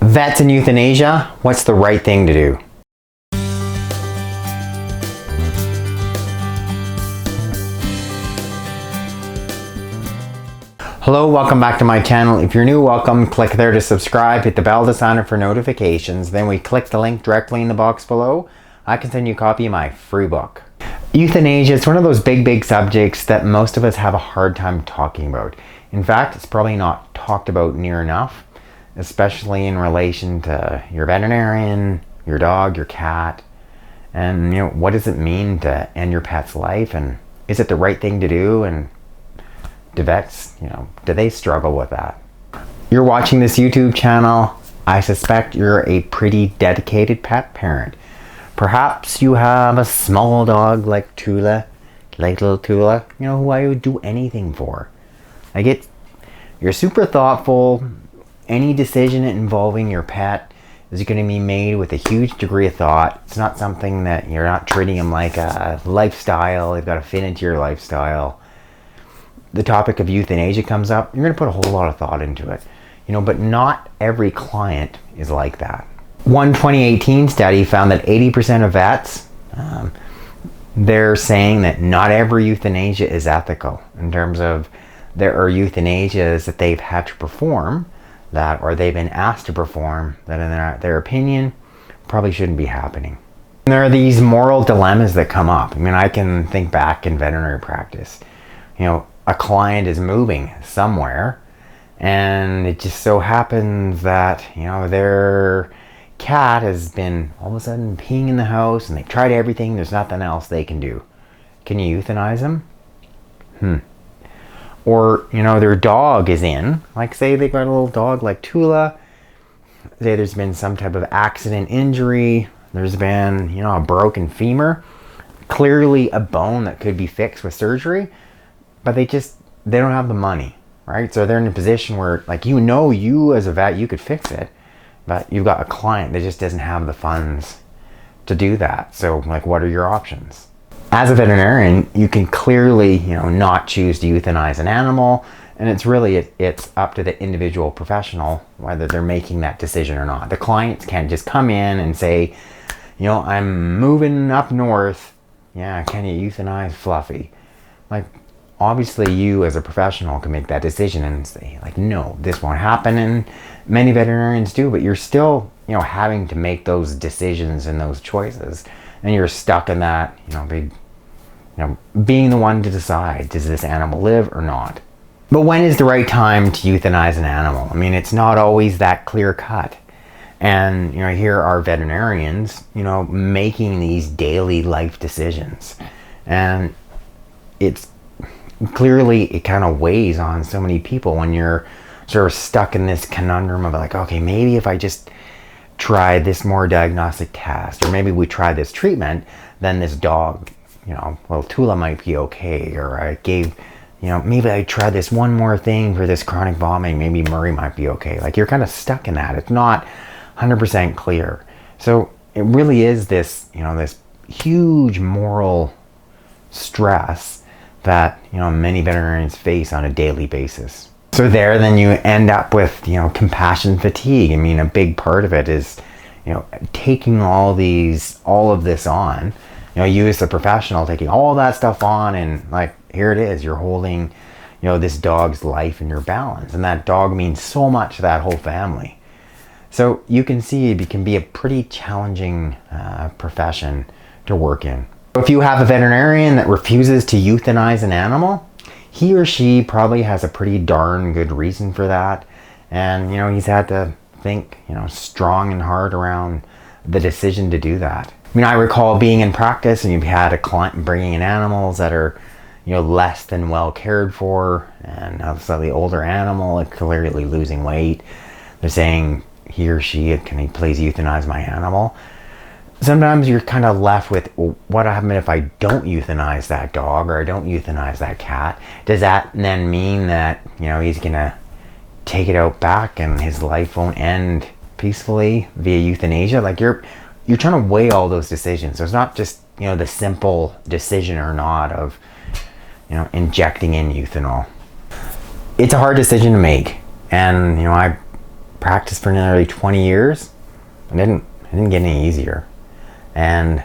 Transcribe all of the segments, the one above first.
Vets and euthanasia, what's the right thing to do? Hello, welcome back to my channel. If you're new, welcome. Click there to subscribe, hit the bell to sign up for notifications. Then we click the link directly in the box below. I can send you a copy of my free book. Euthanasia is one of those big subjects that most of us have a hard time talking about. In fact, it's probably not talked about near enough, especially in relation to your veterinarian, your dog, your cat, and what does it mean to end your pet's life, and is it the right thing to do, and do vets, do they struggle with that? You're watching this YouTube channel, I suspect you're a pretty dedicated pet parent. Perhaps you have a small dog like Tula, like little Tula, who I would do anything for. You're super thoughtful. Any decision involving your pet is going to be made with a huge degree of thought. It's not something that you're not treating them like a lifestyle. They've got to fit into your lifestyle. The topic of euthanasia comes up, you're going to put a whole lot of thought into it. But not every client is like that. One 2018 study found that 80% of vets, they're saying that not every euthanasia is ethical, in terms of there are euthanasias that they've had to perform that, or they've been asked to perform, that in their opinion probably shouldn't be happening. And there are these moral dilemmas that come up. I can think back in veterinary practice. A client is moving somewhere, and it just so happens that their cat has been all of a sudden peeing in the house, and they've tried everything. There's nothing else they can do. Can you euthanize them? Or their dog is in, like say they got a little dog like Tula, say there's been some type of accident, injury, there's been a broken femur, clearly a bone that could be fixed with surgery, but they don't have the money, right? So they're in a position where you as a vet, you could fix it, but you've got a client that just doesn't have the funds to do that. So what are your options? As a veterinarian, you can clearly, not choose to euthanize an animal, and it's up to the individual professional whether they're making that decision or not. The clients can't just come in and say, I'm moving up north. Yeah, can you euthanize Fluffy? Obviously you as a professional can make that decision and say no, this won't happen, and many veterinarians do, but you're still having to make those decisions and those choices, and you're stuck in that being the one to decide, does this animal live or not? But when is the right time to euthanize an animal? It's not always that clear cut, and here are veterinarians making these daily life decisions, and it's clearly, it kind of weighs on so many people when you're sort of stuck in this conundrum of okay, maybe if I just try this more diagnostic test, or maybe we try this treatment, then this dog, Tula might be okay, or I gave, maybe I try this one more thing for this chronic vomiting, maybe Murray might be okay. You're kind of stuck in that. It's not 100% clear. So it really is this, this huge moral stress that many veterinarians face on a daily basis. So then you end up with compassion fatigue. A big part of it is taking all of this on. You as a professional taking all that stuff on, and here it is, you're holding this dog's life in your balance, and that dog means so much to that whole family. So you can see it can be a pretty challenging profession to work in. If you have a veterinarian that refuses to euthanize an animal, he or she probably has a pretty darn good reason for that. And, he's had to think, strong and hard around the decision to do that. I recall being in practice and you've had a client bringing in animals that are, less than well cared for, and a slightly older animal, clearly losing weight. They're saying, he or she, can you please euthanize my animal? Sometimes you're kind of left with, what happens if I don't euthanize that dog, or I don't euthanize that cat? Does that then mean that, he's going to take it out back and his life won't end peacefully via euthanasia? You're trying to weigh all those decisions. So it's not just, the simple decision or not of, injecting in euthanol. It's a hard decision to make. And, I practiced for nearly 20 years. It didn't get any easier. And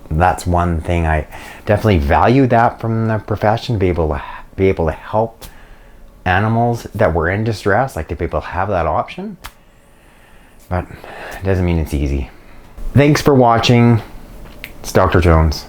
that's one thing I definitely value that from the profession, to be able to help animals that were in distress, like to be able to have that option. But it doesn't mean it's easy. Thanks for watching. It's Dr. Jones.